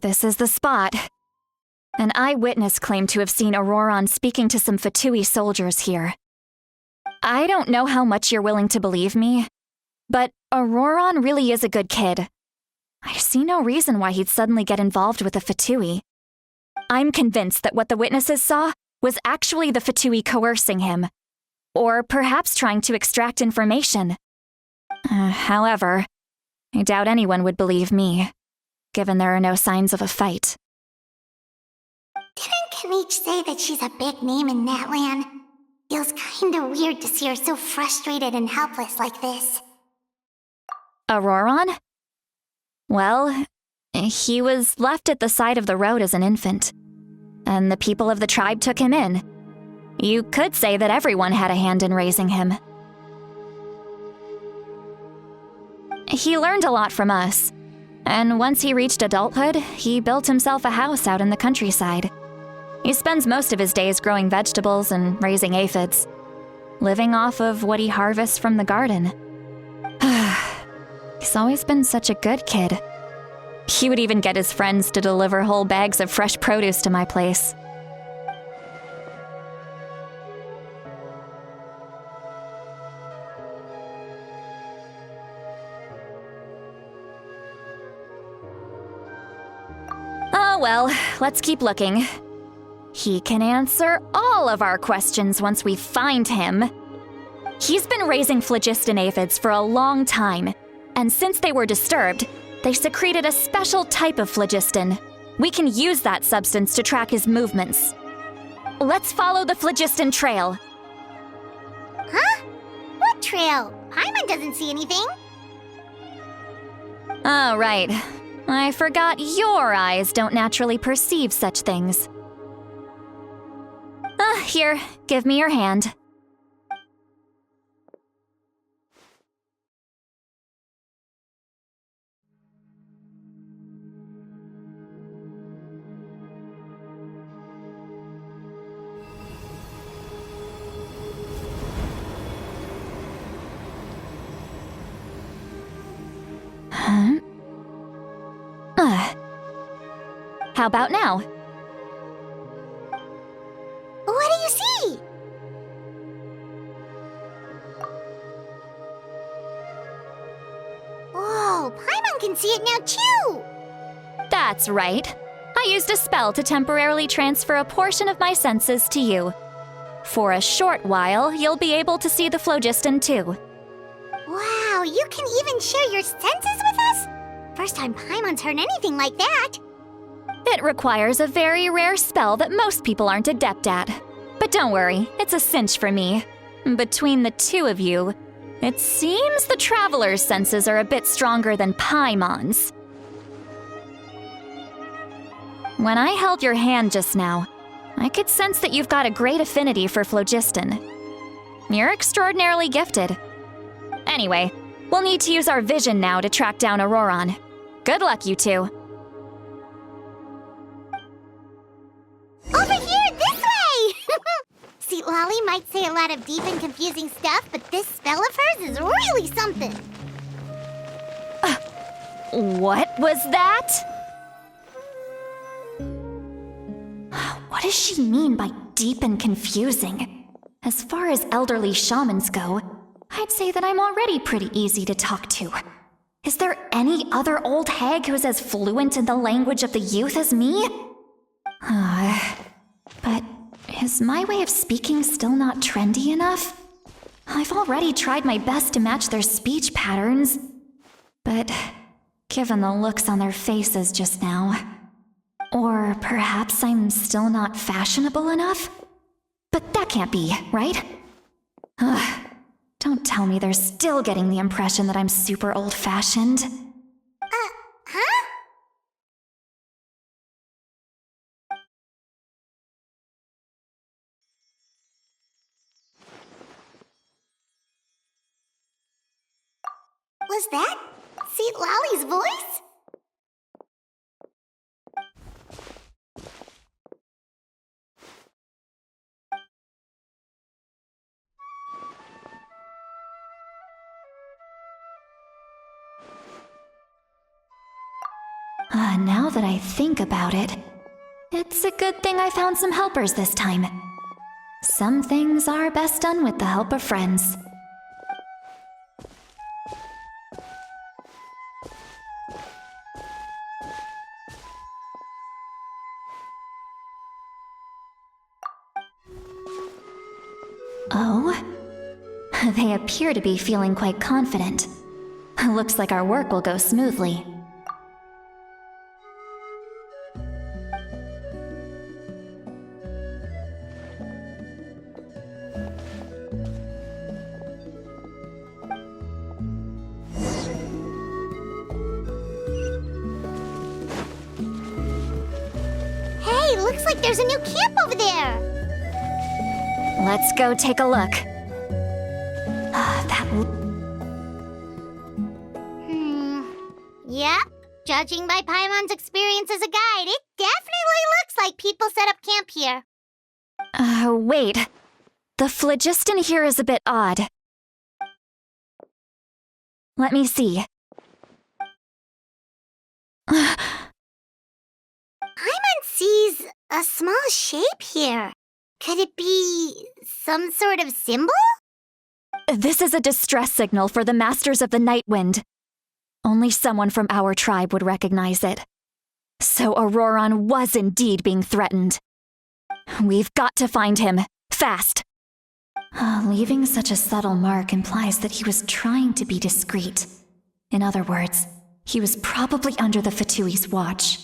This is the spot. An eyewitness claimed to have seen Auroron speaking to some Fatui soldiers here. I don't know how much you're willing to believe me, but Auroron really is a good kid. I see no reason why he'd suddenly get involved with a Fatui. I'm convinced that what the witnesses saw was actually the Fatui coercing him, or perhaps trying to extract information. However, I doubt anyone would believe me, given there are no signs of a fight. Didn't Kanich say that she's a big name in Natlan? Feels kinda weird to see her so frustrated and helpless like this. Auroron? Well, he was left at the side of the road as an infant, and the people of the tribe took him in. You could say that everyone had a hand in raising him. He learned a lot from us, and once he reached adulthood, he built himself a house out in the countryside. He spends most of his days growing vegetables and raising aphids, living off of what he harvests from the garden. He's always been such a good kid. He would even get his friends to deliver whole bags of fresh produce to my place. Oh well, let's keep looking. He can answer all of our questions once we find him. He's been raising phlogiston aphids for a long time, and since they were disturbed, they secreted a special type of phlogiston. We can use that substance to track his movements. Let's follow the phlogiston trail. Huh? What trail? Paimon doesn't see anything. Oh, right. I forgot your eyes don't naturally perceive such things. Here, give me your hand. Huh? How about now? What do you see? Whoa, Paimon can see it now too! That's right. I used a spell to temporarily transfer a portion of my senses to you. For a short while, you'll be able to see the phlogiston too. Wow, you can even share your senses with us? First time Paimon's heard anything like that. It requires a very rare spell that most people aren't adept at. But don't worry, it's a cinch for me. Between the two of you, it seems the Traveler's senses are a bit stronger than Paimon's. When I held your hand just now, I could sense that you've got a great affinity for phlogiston. You're extraordinarily gifted. Anyway, we'll need to use our vision now to track down Auroron. Good luck, you two. Over here, this way! See, Lolly might say a lot of deep and confusing stuff, but this spell of hers is really something. What was that? What does she mean by deep and confusing? As far as elderly shamans go, I'd say that I'm already pretty easy to talk to. Is there any other old hag who's as fluent in the language of the youth as me? But is my way of speaking still not trendy enough? I've already tried my best to match their speech patterns. But given the looks on their faces just now, or perhaps I'm still not fashionable enough? But that can't be, right? Don't tell me they're still getting the impression that I'm super old-fashioned. Huh? Was that Seat Lolly's voice? Now that I think about it, it's a good thing I found some helpers this time. Some things are best done with the help of friends. Oh? They appear to be feeling quite confident. Looks like our work will go smoothly. Hey, looks like there's a new camp over there! Let's go take a look. Yep. Judging by Paimon's experience as a guide, it definitely looks like people set up camp here. Wait. The phlogiston here is a bit odd. Let me see. Paimon sees a small shape here. Could it be some sort of symbol? This is a distress signal for the Masters of the Night Wind. Only someone from our tribe would recognize it. So Auroron was indeed being threatened. We've got to find him, fast. Leaving such a subtle mark implies that he was trying to be discreet. In other words, he was probably under the Fatui's watch.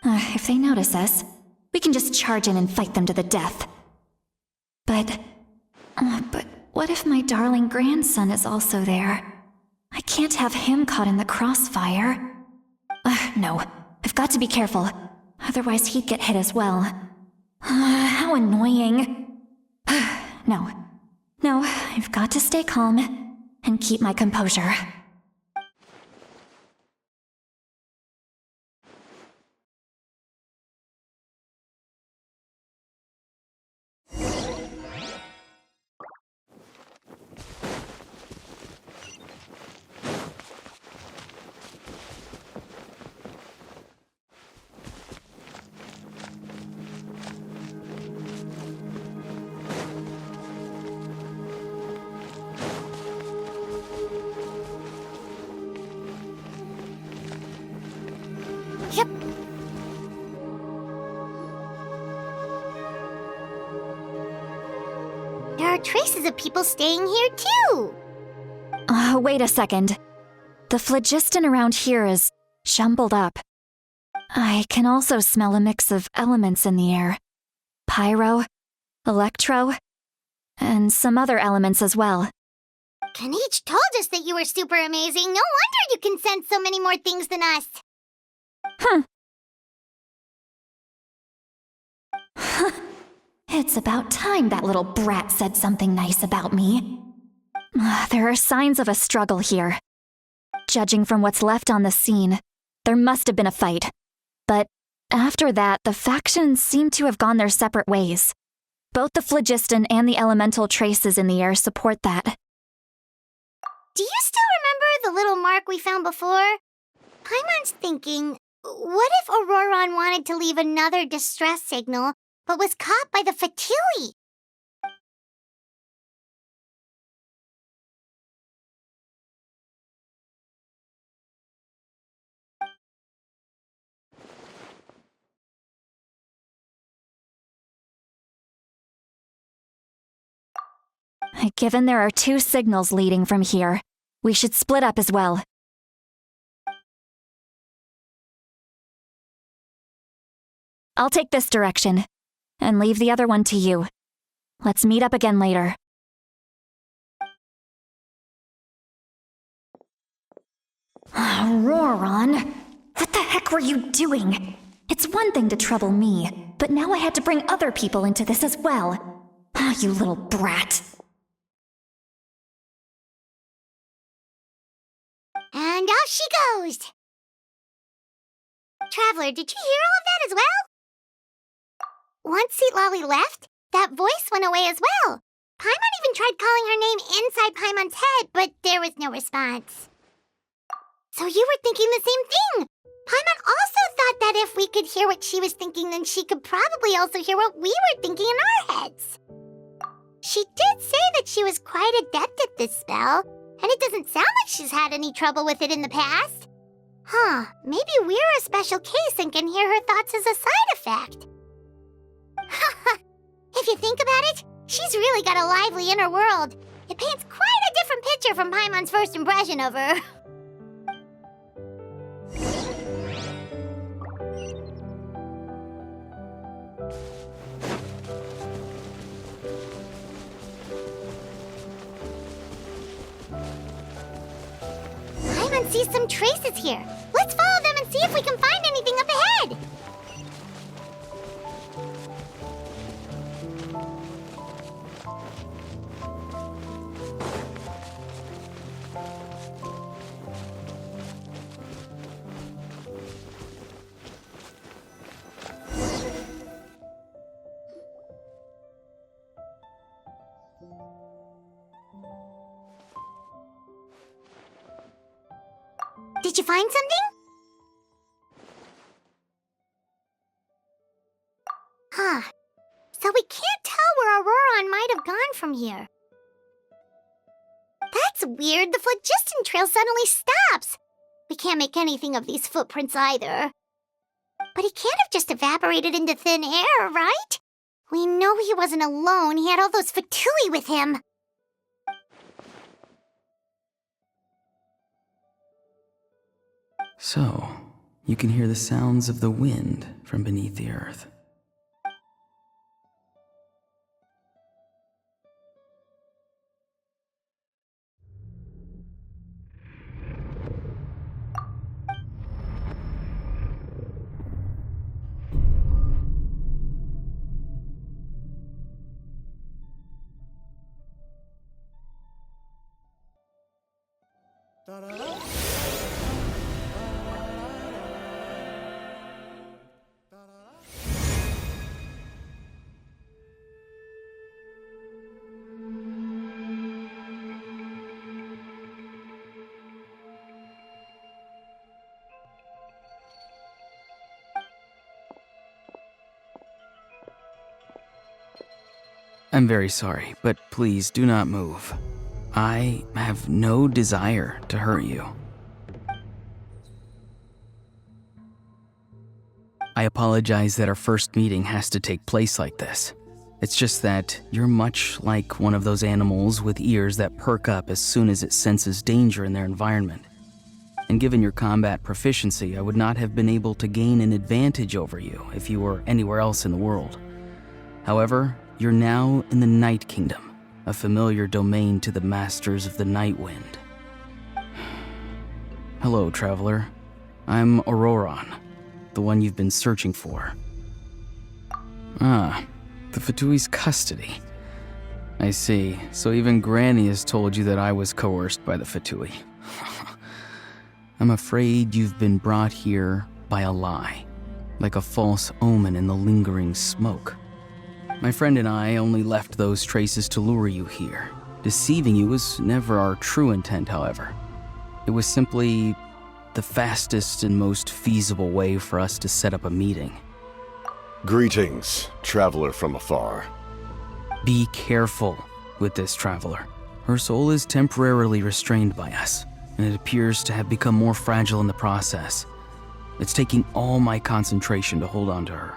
If they notice us, we can just charge in and fight them to the death. But what if my darling grandson is also there? I can't have him caught in the crossfire. No, I've got to be careful. Otherwise he'd get hit as well. How annoying. No, I've got to stay calm and keep my composure. Yep. There are traces of people staying here too. Wait a second. The phlogiston around here is jumbled up. I can also smell a mix of elements in the air. Pyro, electro, and some other elements as well. Kanich told us that you were super amazing. No wonder you can sense so many more things than us. It's about time that little brat said something nice about me. There are signs of a struggle here. Judging from what's left on the scene, there must have been a fight. But after that, the factions seem to have gone their separate ways. Both the phlogiston and the elemental traces in the air support that. Do you still remember the little mark we found before? Paimon's thinking, what if Auroron wanted to leave another distress signal, but was caught by the Fatui? Given there are two signals leading from here, we should split up as well. I'll take this direction, and leave the other one to you. Let's meet up again later. Auroron, what the heck were you doing? It's one thing to trouble me, but now I had to bring other people into this as well. You little brat. And off she goes! Traveler, did you hear all of that as well? Once Seat Lolly left, that voice went away as well. Paimon even tried calling her name inside Paimon's head, but there was no response. So you were thinking the same thing! Paimon also thought that if we could hear what she was thinking, then she could probably also hear what we were thinking in our heads. She did say that she was quite adept at this spell, and it doesn't sound like she's had any trouble with it in the past. Huh, maybe we're a special case and can hear her thoughts as a side effect. If you think about it, she's really got a lively inner world. It paints quite a different picture from Paimon's first impression of her. Paimon sees some traces here. Let's follow them and see if we can find anything up ahead. Did you find something? Huh. So we can't tell where Auroron might have gone from here. That's weird. The phlogiston trail suddenly stops. We can't make anything of these footprints either. But he can't have just evaporated into thin air, right? We know he wasn't alone. He had all those Fatui with him. So, you can hear the sounds of the wind from beneath the earth. I'm very sorry, but please do not move. I have no desire to hurt you. I apologize that our first meeting has to take place like this. It's just that you're much like one of those animals with ears that perk up as soon as it senses danger in their environment. And given your combat proficiency, I would not have been able to gain an advantage over you if you were anywhere else in the world. However, you're now in the Night Kingdom, a familiar domain to the Masters of the Night Wind. Hello, traveler. I'm Auroron, the one you've been searching for. Ah, the Fatui's custody. I see, so even Granny has told you that I was coerced by the Fatui. I'm afraid you've been brought here by a lie, like a false omen in the lingering smoke. My friend and I only left those traces to lure you here. Deceiving you was never our true intent, however. It was simply the fastest and most feasible way for us to set up a meeting. Greetings, traveler from afar. Be careful with this traveler. Her soul is temporarily restrained by us, and it appears to have become more fragile in the process. It's taking all my concentration to hold on to her.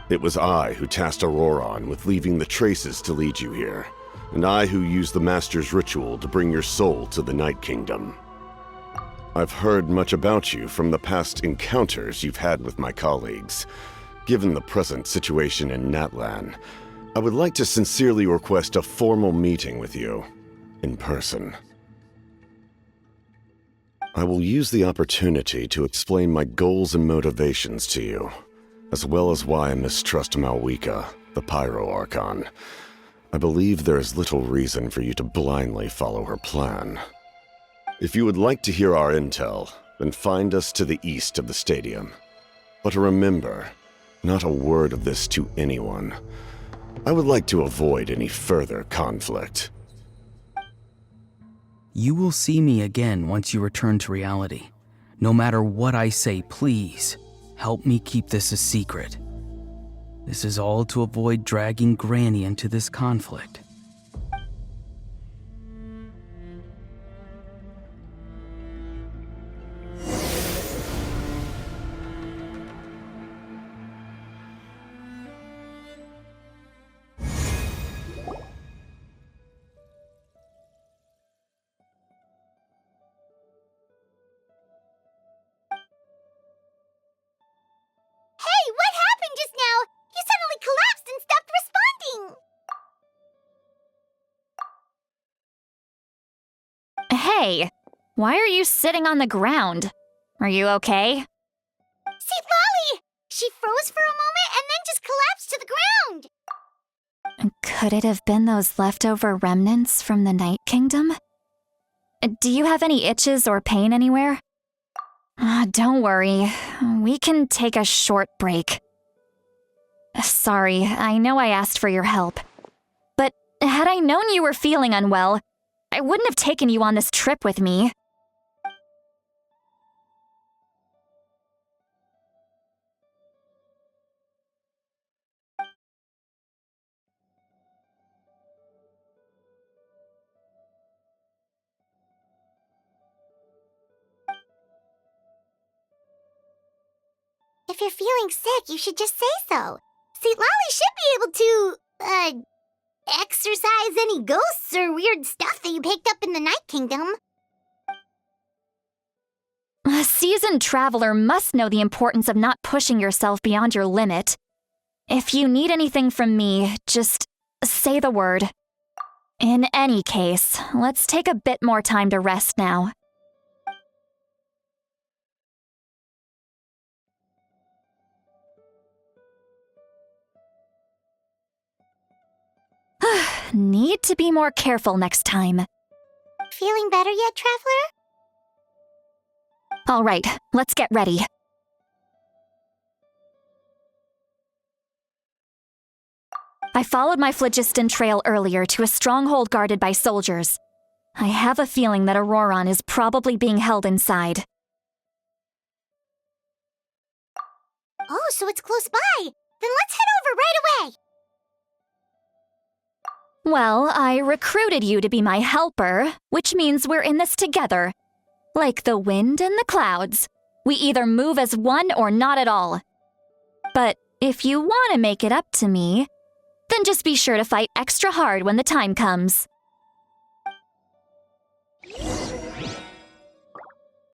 It was I who tasked Auroron with leaving the traces to lead you here, and I who used the Master's ritual to bring your soul to the Night Kingdom. I've heard much about you from the past encounters you've had with my colleagues. Given the present situation in Natlan, I would like to sincerely request a formal meeting with you, in person. I will use the opportunity to explain my goals and motivations to you, as well as why I mistrust Malwika, the Pyro Archon. I believe there is little reason for you to blindly follow her plan. If you would like to hear our intel, then find us to the east of the stadium. But remember, not a word of this to anyone. I would like to avoid any further conflict. You will see me again once you return to reality. No matter what I say, please, help me keep this a secret. This is all to avoid dragging Granny into this conflict. Hey, what happened just now? You suddenly collapsed and stopped responding. Hey, why are you sitting on the ground? Are you okay? See, Lolly! She froze for a moment and then just collapsed to the ground. Could it have been those leftover remnants from the Night Kingdom? Do you have any itches or pain anywhere? Don't worry, we can take a short break. Sorry, I know I asked for your help. But had I known you were feeling unwell, I wouldn't have taken you on this trip with me. If you're feeling sick, you should just say so. See, Lolly should be able to, exorcise any ghosts or weird stuff that you picked up in the Night Kingdom. A seasoned traveler must know the importance of not pushing yourself beyond your limit. If you need anything from me, just say the word. In any case, let's take a bit more time to rest now. Need to be more careful next time. Feeling better yet, Traveler? All right, let's get ready. I followed my phlogiston trail earlier to a stronghold guarded by soldiers. I have a feeling that Auroron is probably being held inside. Oh, so it's close by. Then let's head over right away. Well, I recruited you to be my helper, which means we're in this together. Like the wind and the clouds. We either move as one or not at all. But if you want to make it up to me, then just be sure to fight extra hard when the time comes.